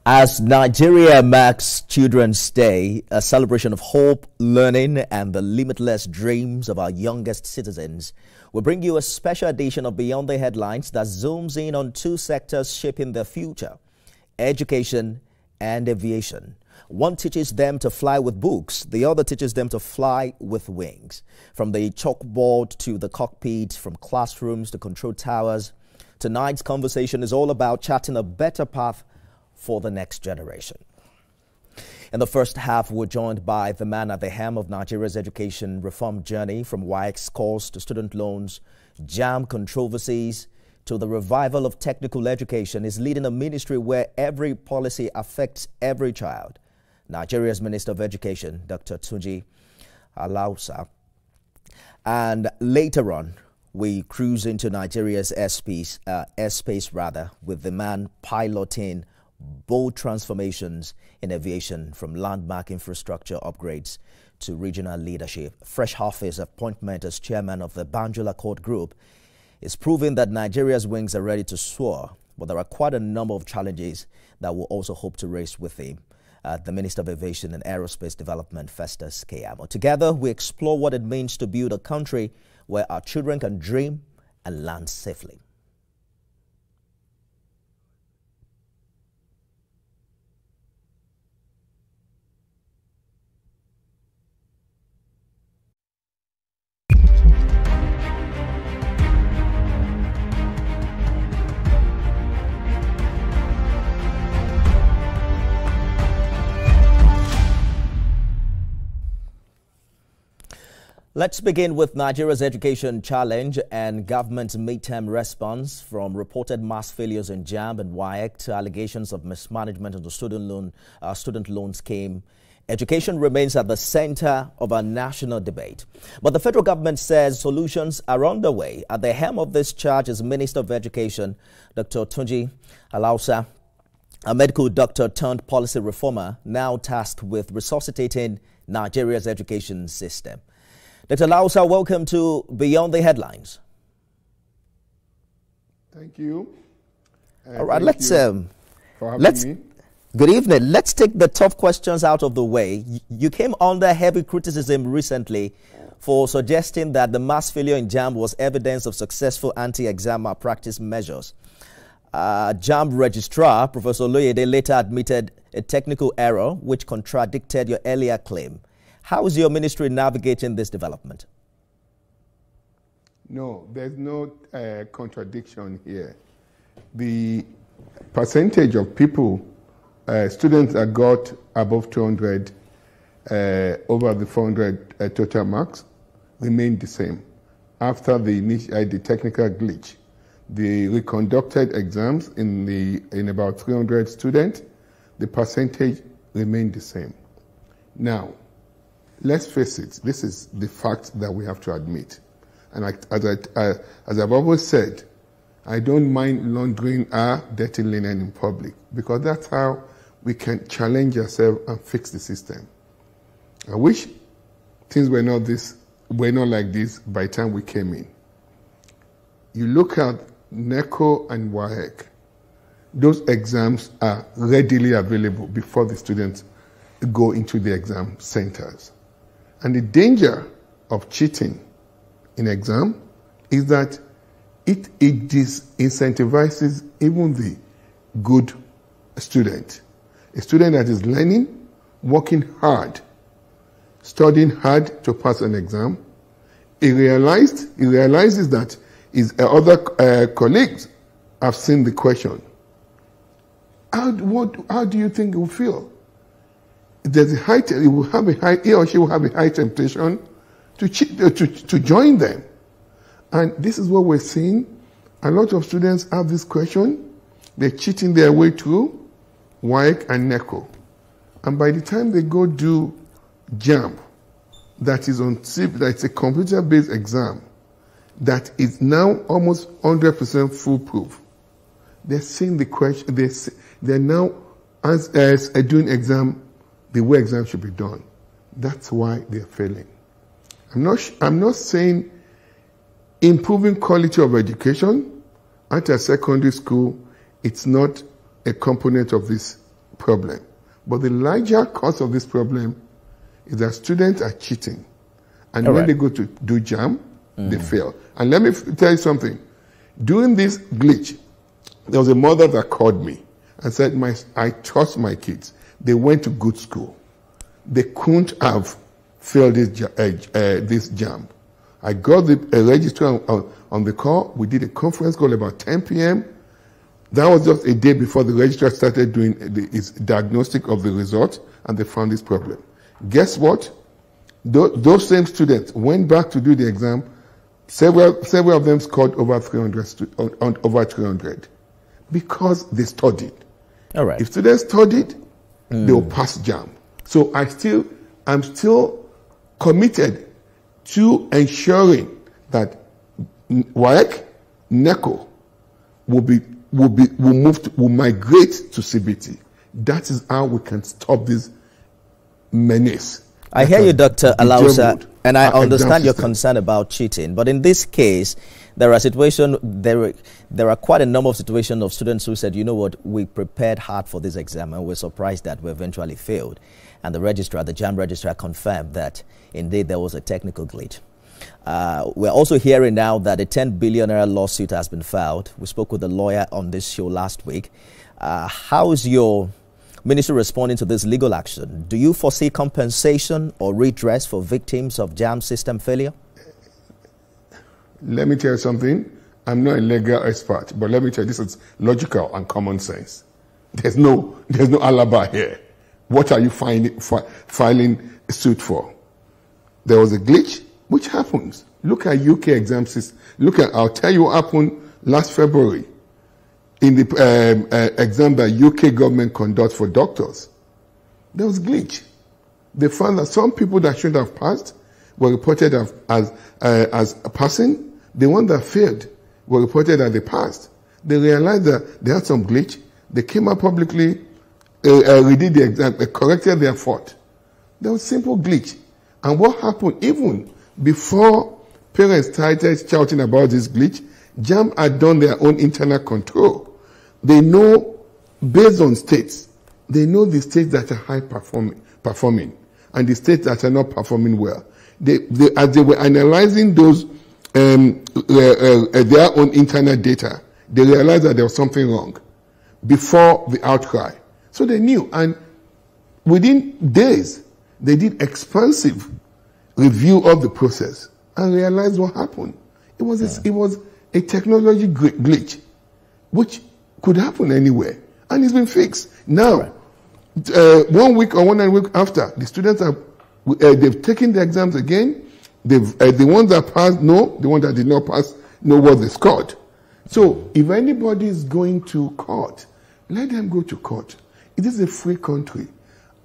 As Nigeria marks Children's Day, a celebration of hope, learning, and the limitless dreams of our youngest citizens, we bring you a special edition of Beyond the Headlines that zooms in on two sectors shaping their future: education and aviation. One teaches them to fly with books, the other teaches them to fly with wings. From the chalkboard to the cockpit, from classrooms to control towers, tonight's conversation is all about charting a better path for the next generation. In the first half, we're joined by the man at the helm of Nigeria's education reform journey, from WAEC scores to student loans, JAMB controversies, to the revival of technical education. Is leading a ministry where every policy affects every child. Nigeria's Minister of Education, Dr. Tunji Alausa. And later on, we cruise into Nigeria's airspace, with the man piloting bold transformations in aviation, from landmark infrastructure upgrades to regional leadership. Fresh Office appointment as chairman of the Banjul Accord Group is proving that Nigeria's wings are ready to soar, but there are quite a number of challenges that we'll also hope to raise with him. The Minister of Aviation and Aerospace Development, Festus Keyamo. Together, we explore what it means to build a country where our children can dream and land safely. Let's begin with Nigeria's education challenge and government's midterm response. From reported mass failures in JAMB and WAEC to allegations of mismanagement of the student loan scheme, education remains at the center of our national debate. But the federal government says solutions are underway. At the helm of this charge is Minister of Education, Dr. Tunji Alausa, a medical doctor turned policy reformer, now tasked with resuscitating Nigeria's education system. Dr. Alausa, welcome to Beyond the Headlines. Thank you. All right, let's for having me. Good evening. Let's take the tough questions out of the way. You came under heavy criticism recently for suggesting that the mass failure in JAMB was evidence of successful anti-exam malpractice measures. JAMB registrar, Professor Loyede, later admitted a technical error which contradicted your earlier claim. How is your ministry navigating this development? No, there's no contradiction here. The percentage of people, students that got above 200 over the 400 total marks remained the same. After the technical glitch, we conducted exams in about 300 students. The percentage remained the same. Now, let's face it, this is the fact that we have to admit. And as I've always said, I don't mind laundering our dirty linen in public, because that's how we can challenge ourselves and fix the system. I wish things were not like this by the time we came in. You look at NECO and WAEC, those exams are readily available before the students go into the exam centers. And the danger of cheating in exam is that it disincentivizes even the good student. A student that is learning, working hard, studying hard to pass an exam, he realizes that his other colleagues have seen the question. How do you think he will feel? There's he or she will have a high temptation to join them. And this is what we're seeing. A lot of students have this question. They're cheating their way through WAEC and NECO. And by the time they go do JAMB, that's a computer-based exam, that is now almost 100% foolproof. They're seeing the question, they're now doing exam the way exams should be done. That's why they're failing. I'm not saying improving quality of education at a secondary school, it's not a component of this problem. But the larger cause of this problem is that students are cheating. And when they go to do JAM, they fail. And let me tell you something. During this glitch, there was a mother that called me and said, I trust my kids. They went to good school. They couldn't have failed this JAM. I got the registrar on the call. We did a conference call about 10 p.m. That was just a day before the registrar started doing his diagnostic of the results, and they found this problem. Guess what? Those same students went back to do the exam. Several of them scored over 300 because they studied. All right. If students studied, they will pass JAM. So I'm still committed to ensuring that WAEC, NECO will migrate to CBT. That is how we can stop this menace. I hear you, Dr. Alausa, and I understand your concern about cheating. But in this case, there are quite a number of situations of students who said, you know what, we prepared hard for this exam and we're surprised that we eventually failed. And the JAM registrar confirmed that indeed there was a technical glitch. We're also hearing now that a 10 billion naira lawsuit has been filed. We spoke with a lawyer on this show last week. How is your ministry responding to this legal action? Do you foresee compensation or redress for victims of JAM system failure? Let me tell you something. I'm not a legal expert, but let me tell you, this is logical and common sense. There's no alibi here. What are you filing a suit for? There was a glitch, which happens. Look at UK exam system. I'll tell you what happened last February in the exam that UK government conducts for doctors. There was a glitch. They found that some people that should have passed were reported as passing. The ones that failed were reported that they passed. They realized that they had some glitch. They came out publicly, redid the exam, they corrected their fault. There was simple glitch. And what happened, even before parents started shouting about this glitch, JAM had done their own internal control. They know, based on states, they know the states that are high performing and the states that are not performing well. As they were analyzing those, their own internal data, they realized that there was something wrong before the outcry. So they knew, and within days, they did expansive review of the process and realized what happened. It was a technology glitch, which could happen anywhere, and it's been fixed. Now, 1 week or 1 week after, the students they've taken the exams again. The ones that passed know, the ones that did not pass know what they scored. So if anybody is going to court, let them go to court. It is a free country.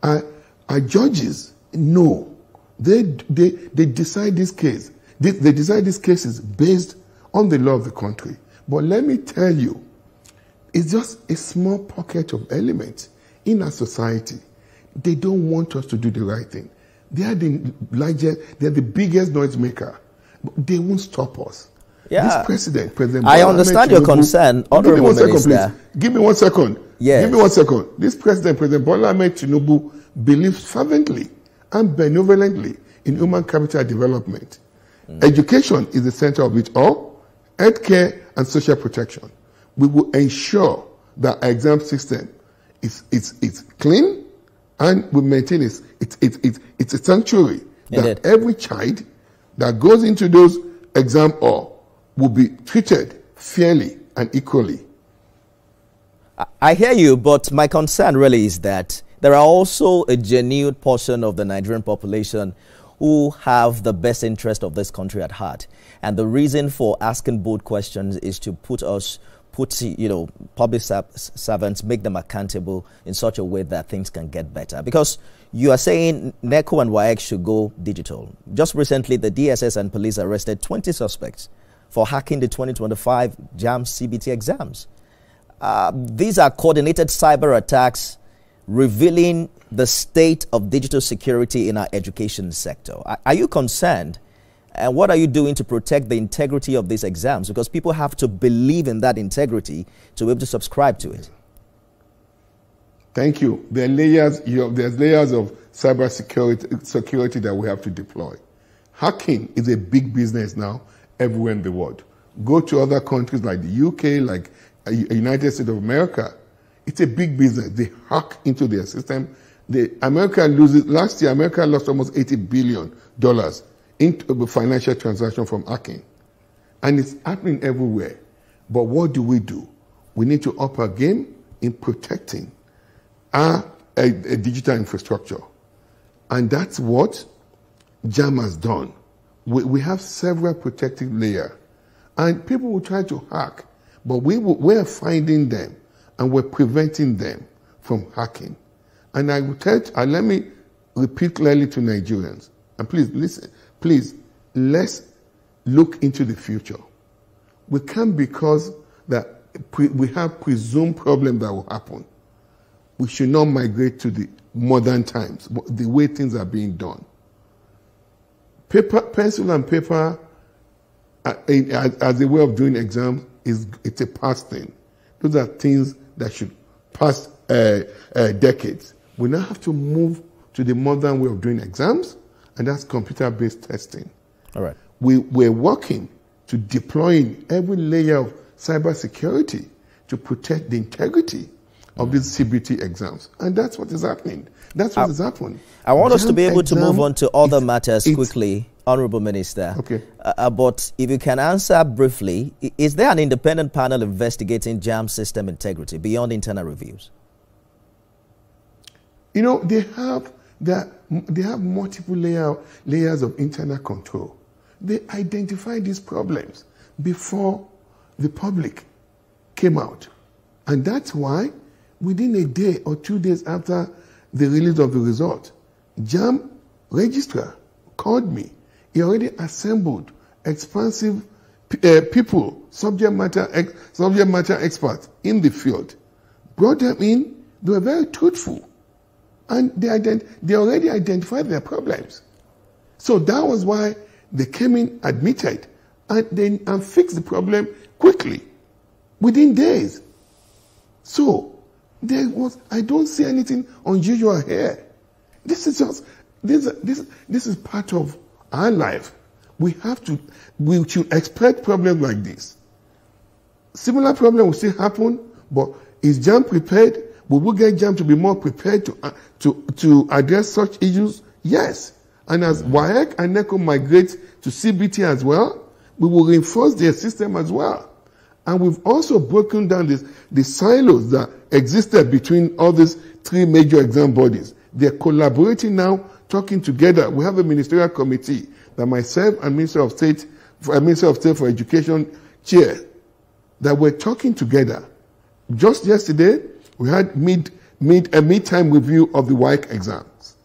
Our judges know. They decide this case. They decide these cases based on the law of the country. But let me tell you, it's just a small pocket of elements in our society. They don't want us to do the right thing. They are the largest, they are the biggest noisemaker. But they won't stop us. Yeah. This President I understand your concern, Honorable Minister. Give me 1 second. Yes. Give me 1 second. This President Bola Ahmed Tinubu, believes fervently and benevolently in human capital development. Education is the center of it all, healthcare and social protection. We will ensure that our exam system is clean and we maintain it's a sanctuary. Indeed. That every child that goes into those exam halls will be treated fairly and equally. I hear you, but my concern really is that there are also a genuine portion of the Nigerian population who have the best interest of this country at heart. And the reason for asking bold questions is to public servants, make them accountable in such a way that things can get better. Because you are saying NECO and WAEC should go digital. Just recently, the DSS and police arrested 20 suspects for hacking the 2025 JAM CBT exams. These are coordinated cyber attacks revealing the state of digital security in our education sector. Are you concerned? And what are you doing to protect the integrity of these exams? Because people have to believe in that integrity to be able to subscribe to it. Thank you. There are layers, there's layers of cyber security that we have to deploy. Hacking is a big business now everywhere in the world. Go to other countries like the UK, like United States of America. It's a big business. They hack into their system. Last year, America lost almost $80 billion into the financial transaction from hacking. And it's happening everywhere. But what do? We need to up our game in protecting our digital infrastructure. And that's what JAM has done. We have several protective layers. And people will try to hack, but we're finding them and we're preventing them from hacking. And I will let me repeat clearly to Nigerians, and please listen, please, let's look into the future. We can't, because that we have presumed problem that will happen. We should not migrate to the modern times, the way things are being done. Pencil and paper as a way of doing exams it's a past thing. Those are things that should pass decades. We now have to move to the modern way of doing exams, and that's computer-based testing. All right. We're working to deploying every layer of cybersecurity to protect the integrity of these CBT exams. And that's what is happening. That's what is happening. I want us to be able to move on to other matters quickly, Honorable Minister. Okay. But if you can answer briefly, is there an independent panel investigating JAM system integrity beyond internal reviews? You know, they have multiple layers of internal control. They identify these problems before the public came out. And that's why within a day or 2 days after the release of the result, JAM registrar called me. He already assembled expansive people, subject matter experts in the field, brought them in. They were very truthful, and they already identified their problems. So that was why they came in, admitted, and fixed the problem quickly, within days. So I don't see anything unusual here. This is part of our life. We should expect problems like this. Similar problems will still happen, but is JAM prepared? Will we get JAM to be more prepared to address such issues? Yes. And as WAEC and NECO migrate to CBT as well, we will reinforce their system as well. And we've also broken down the silos that existed between all these three major exam bodies. They're collaborating now, talking together. We have a ministerial committee that myself and Minister of State for Education chair, that we're talking together. Just yesterday, we had a mid-time review of the WAEC exams.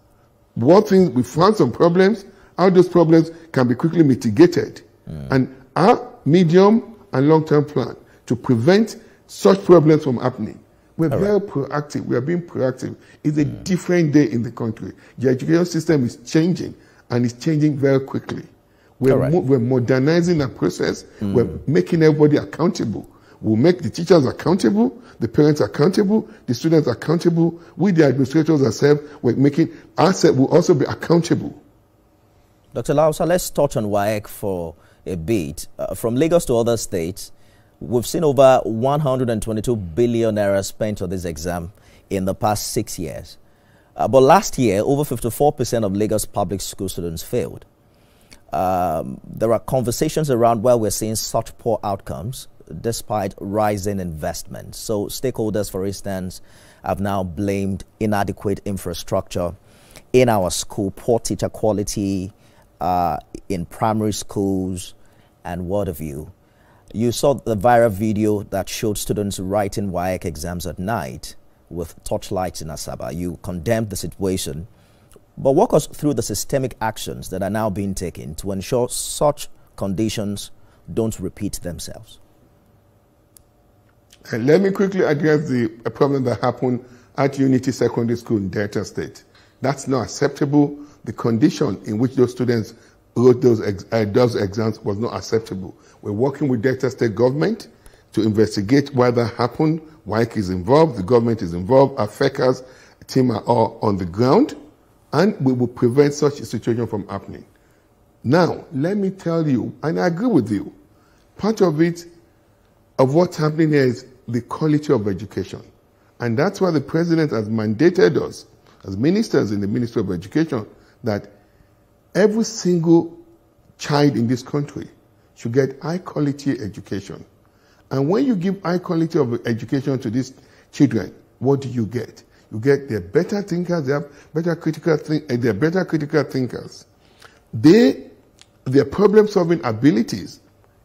We found some problems, how those problems can be quickly mitigated. And our medium and long-term plan to prevent such problems from happening. We're very proactive. We are being proactive. It's a different day in the country. The education system is changing, and it's changing very quickly. We're modernizing our process. We're making everybody accountable. We'll make the teachers accountable, the parents accountable, the students accountable. We, the administrators ourselves, we're making ourselves will also be accountable. Dr. Alausa, let's touch on WAEC for a bit. From Lagos to other states, we've seen over 122 billion naira spent on this exam in the past 6 years. But last year, over 54% of Lagos public school students failed. There are conversations around where we're seeing such poor outcomes despite rising investment. So stakeholders, for instance, have now blamed inadequate infrastructure in our school, poor teacher quality in primary schools, and what have you. You saw the viral video that showed students writing WAEC exams at night with torchlights in Asaba. You condemned the situation, but walk us through the systemic actions that are now being taken to ensure such conditions don't repeat themselves. And let me quickly address the problem that happened at Unity Secondary School in Delta State. That's not acceptable. The condition in which those students wrote those exams was not acceptable. We're working with Delta State government to investigate why that happened. WIC is involved, the government is involved, our FECAS team are all on the ground, and we will prevent such a situation from happening. Now, let me tell you, and I agree with you, part of it, of what's happening here is the quality of education. And that's why the president has mandated us, as ministers in the Ministry of Education, that every single child in this country should get high-quality education. And when you give high quality of education to these children, what do you get? You get they're better thinkers, they have better critical they're better critical thinkers. Their problem-solving abilities,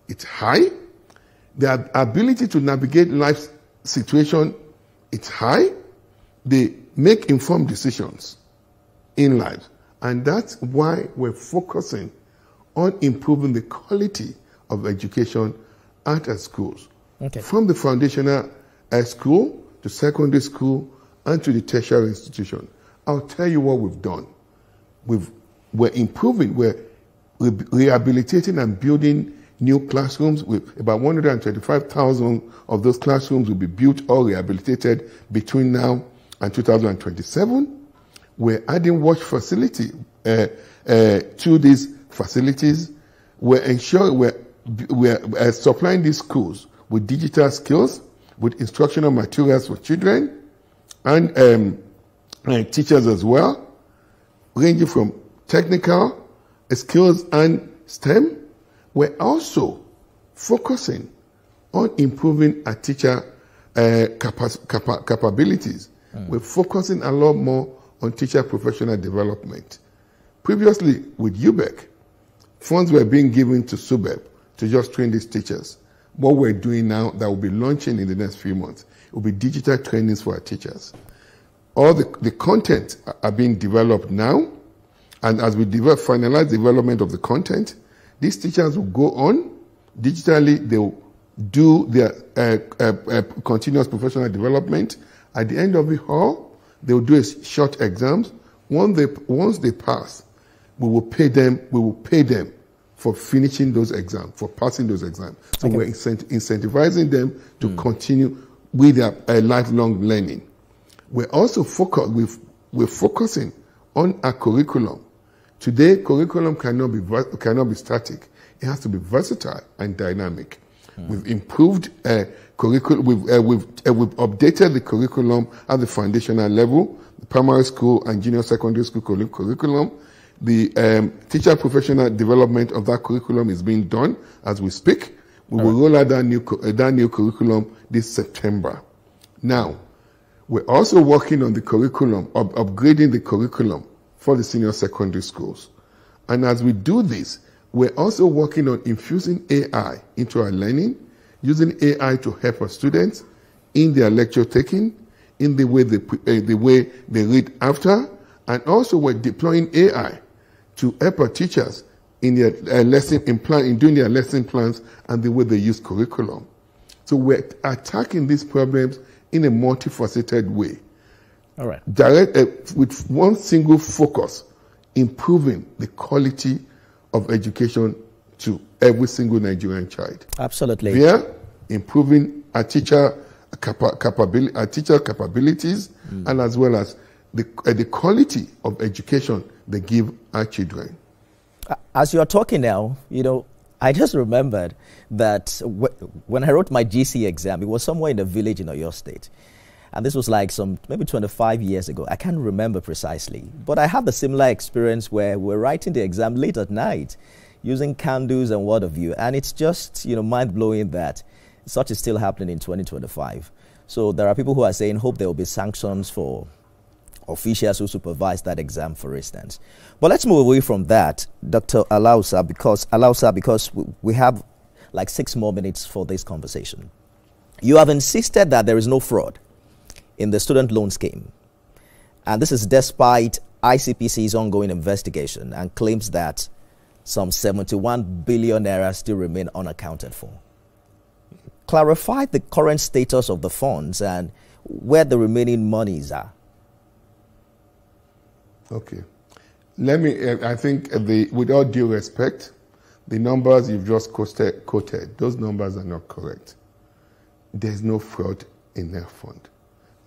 it's high. Their ability to navigate life situation, it's high. They make informed decisions in life. And that's why we're focusing on improving the quality of education at our schools. Okay. From the foundational school to secondary school and to the tertiary institution. I'll tell you what we've done. We're improving, we're rehabilitating and building new classrooms. With about 125,000 of those classrooms will be built or rehabilitated between now and 2027. We're adding watch facility to these facilities. We're ensuring we're supplying these schools with digital skills, with instructional materials for children and teachers as well, ranging from technical skills and STEM. We're also focusing on improving our teacher capabilities. We're focusing a lot more on teacher professional development. Previously, with UBEC, funds were being given to SUBEB to just train these teachers. What we're doing now, that will be launching in the next few months, will be digital trainings for our teachers. All the content are being developed now, and as we finalize the development of the content, these teachers will go on digitally. They will do their continuous professional development. At the end of it all, they will do a short exams. Once they pass, we will pay them for finishing those exams, for passing those exams. So we're incentivizing them to continue with their lifelong learning. We're also focusing on our curriculum. Today, curriculum cannot be static. It has to be versatile and dynamic. We've improved curriculum. We've updated the curriculum at the foundational level, the primary school and junior secondary school curriculum. The teacher professional development of that curriculum is being done as we speak. We will roll out that new curriculum this September. Now, we're also working on the curriculum, upgrading the curriculum for the senior secondary schools. And as we do this, we're also working on infusing AI into our learning, using AI to help our students in their lecture taking, in the way they read after, and also we're deploying AI to help our teachers in their in doing their lesson plans and the way they use curriculum. So we're attacking these problems in a multifaceted way. All right. With one single focus, improving the quality of education to every single Nigerian child. Absolutely. Via improving our teacher capabilities, and as well as the quality of education they give our children. As you are talking now, I just remembered that when I wrote my GC exam, it was somewhere in a village in Oyo State. And this was like maybe 25 years ago. I can't remember precisely. But I had a similar experience where we're writing the exam late at night using candles and what have you. And it's just, mind-blowing that such is still happening in 2025. So there are people who are saying, hope there will be sanctions for officials who supervise that exam, for instance. But let's move away from that, Dr. Alausa, because we have like 6 more minutes for this conversation. You have insisted that there is no fraud in the student loan scheme. And this is despite ICPC's ongoing investigation and claims that some 71 billion naira still remain unaccounted for. Clarify the current status of the funds and where the remaining monies are. Okay. I think with all due respect, the numbers you've just quoted, those numbers are not correct. There's no fraud in NEF Fund.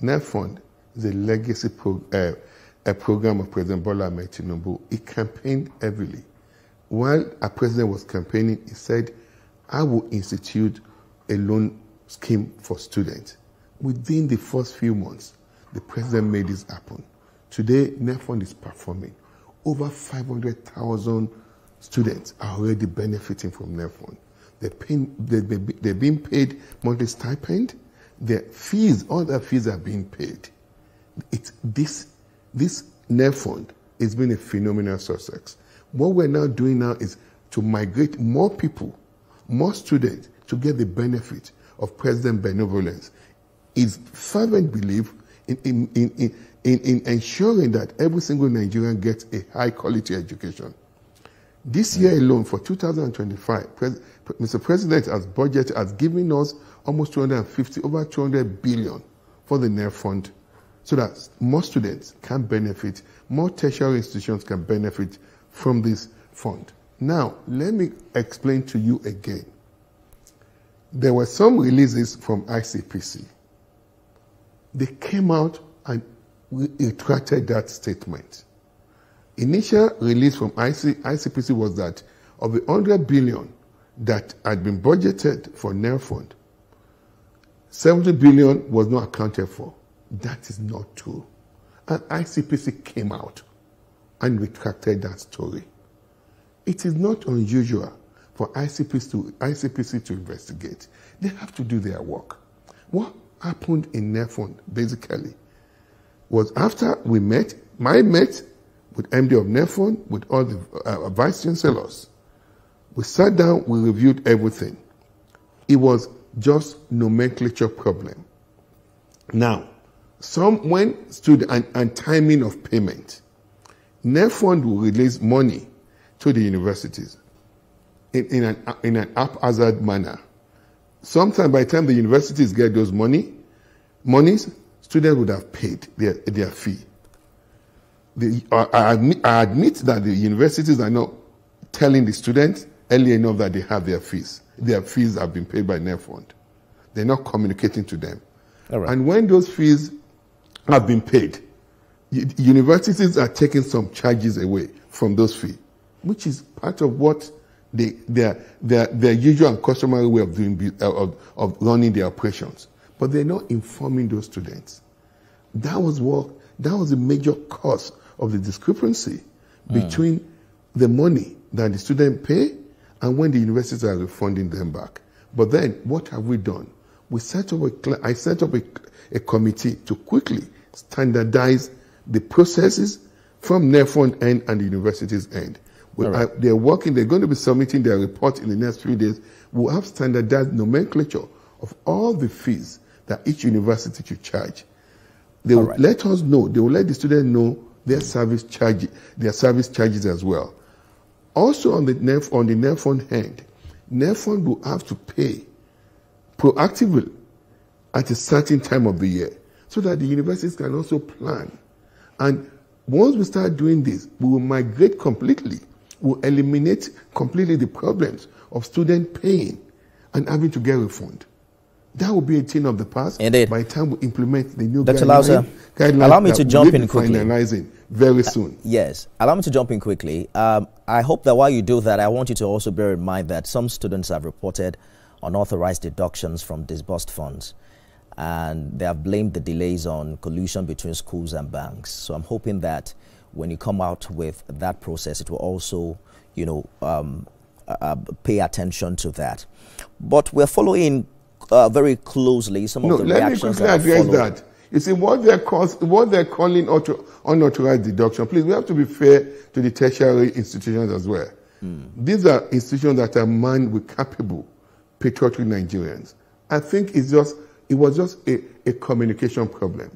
NEF Fund is a legacy a program of President Bola Ahmed Tinubu. He campaigned heavily. While our president was campaigning, he said, I will institute a loan scheme for students. Within the first few months, the president made this happen. Today, NEF Fund is performing. Over 500,000 students are already benefiting from NEF Fund. They're being paid monthly stipend. Their fees, all their fees are being paid. This NEF Fund has been a phenomenal success. What we're now doing now is to migrate more people, more students, to get the benefit of President benevolence. His fervent belief in ensuring that every single Nigerian gets a high-quality education. This year alone, for 2025, Mr. President has given us almost over 200 billion for the NEF Fund, so that more students can benefit, more tertiary institutions can benefit from this fund. Now, let me explain to you again. There were some releases from ICPC. They came out and retracted that statement. Initial release from ICPC was that of the 100 billion that had been budgeted for NEF Fund, 70 billion was not accounted for. That is not true. And ICPC came out and retracted that story. It is not unusual for ICPC to investigate. They have to do their work. What happened in NEF Fund, basically, was after I met with MD of NEF Fund, with all the vice chancellors. We sat down, we reviewed everything. It was just nomenclature problem. Now, when student and timing of payment, NEF Fund will release money to the universities in an haphazard manner. Sometimes by the time the universities get those monies, students would have paid their fee. I admit that the universities are not telling the students early enough that they have their fees. Their fees have been paid by NEF Fund. They're not communicating to them. All right. And when those fees have been paid, universities are taking some charges away from those fees, which is part of what their usual and customary way of doing of running their operations. But they're not informing those students. That was the major cause of the discrepancy between the money that the students pay and when the universities are refunding them back. But then, what have we done? I set up a committee to quickly standardize the processes from NEF Fund end and the university's end. Right. They're going to be submitting their report in the next few days. We'll have standardized nomenclature of all the fees that each university should charge. They will let us know, they will let the student know their service charges as well. Also on the NEF Fund end, NEF Fund will have to pay proactively at a certain time of the year so that the universities can also plan. And once we start doing this, we will migrate completely. We'll eliminate completely the problems of students paying and having to get a refund. That will be a thing of the past. Indeed. By the time we implement the new guidelines, allow me to jump in quickly. Finalizing very soon. Yes, allow me to jump in quickly. I hope that while you do that, I want you to also bear in mind that some students have reported unauthorized deductions from disbursed funds, and they have blamed the delays on collusion between schools and banks. So I'm hoping that when you come out with that process, it will also, pay attention to that. But we're following very closely some of the reactions that let me quickly address that. You see, what they're calling unauthorized deduction, please, we have to be fair to the tertiary institutions as well. These are institutions that are manned with capable, patriotic Nigerians. I think it was just a communication problem.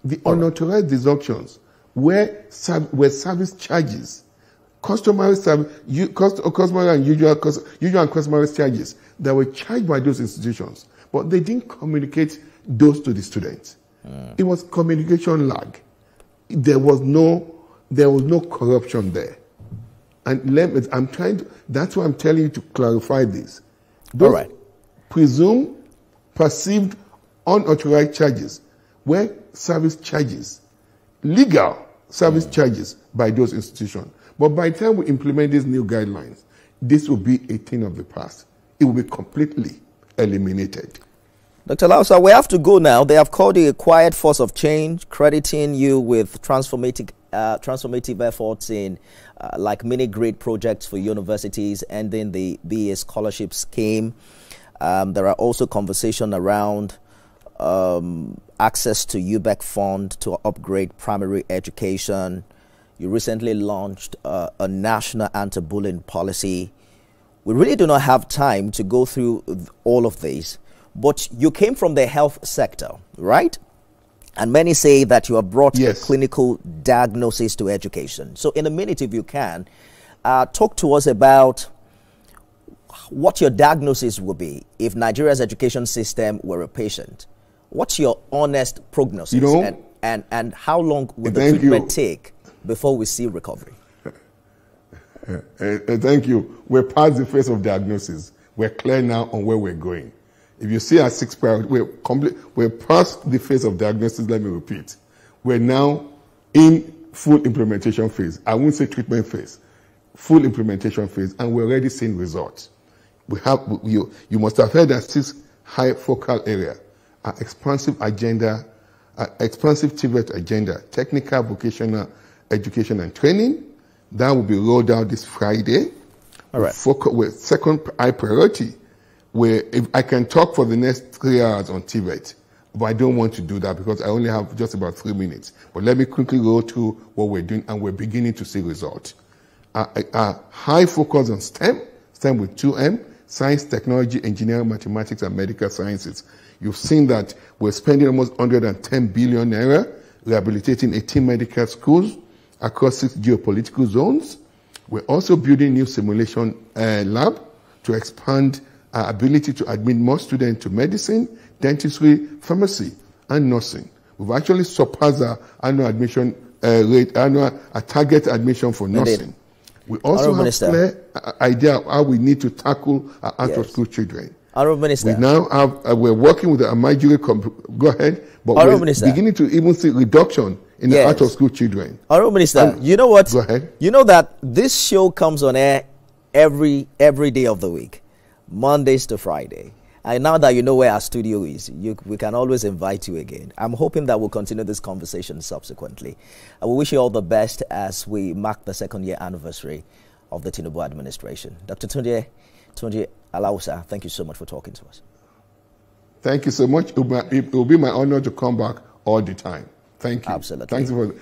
The unauthorized deductions were service charges, customary and usual and customary charges that were charged by those institutions, but they didn't communicate those to the students. It was communication lag. There was no corruption there. And that's why I'm telling you to clarify this. Those perceived unauthorized charges were service charges, legal service charges by those institutions. But by the time we implement these new guidelines, this will be a thing of the past. It will be completely eliminated. Dr. Alausa, we have to go now. They have called you a quiet force of change, crediting you with transformative efforts in like mini grid projects for universities, ending the BA scholarship scheme. There are also conversations around access to UBEC fund to upgrade primary education. You recently launched a national anti-bullying policy. We really do not have time to go through all of these. But you came from the health sector, right? And many say that you have brought a clinical diagnosis to education. So in a minute, if you can, talk to us about what your diagnosis will be if Nigeria's education system were a patient. What's your honest prognosis? You know, and how long will the treatment take before we see recovery? Thank you. We're past the phase of diagnosis. We're clear now on where we're going. If you see our 6 priorities, we're past the phase of diagnosis, let me repeat. We're now in full implementation phase. I won't say treatment phase, full implementation phase, and we're already seeing results. You must have heard that 6 high focal area, our expansive agenda, expansive TVC agenda, technical, vocational education and training. That will be rolled out this Friday. All right. With second high priority, where if I can talk for the next 3 hours on TVET, but I don't want to do that because I only have just about 3 minutes. But let me quickly go through what we're doing, and we're beginning to see results. High focus on STEM with 2M, science, technology, engineering, mathematics, and medical sciences. You've seen that we're spending almost 110 billion naira, rehabilitating 18 medical schools across 6 geopolitical zones. We're also building new simulation lab to expand our ability to admit more students to medicine, dentistry, pharmacy, and nursing. We've actually surpassed our annual admission rate, a target admission for nursing. We also have a clear idea of how we need to tackle our out-of-school children. Honourable Minister. We now have, we're working with the Amajiri, go ahead, but we're beginning to even see reduction in the out-of-school children. Honourable Minister, you know what? Go ahead. You know that this show comes on air every day of the week, Mondays to Friday. And now that you know where our studio is, we can always invite you again. I'm hoping that we'll continue this conversation subsequently. I will wish you all the best as we mark the 2nd-year anniversary of the Tinubu administration. Dr. Tunde Alausa, thank you so much for talking to us. Thank you so much. It will be my honor to come back all the time. Thank you. Absolutely. Thank you.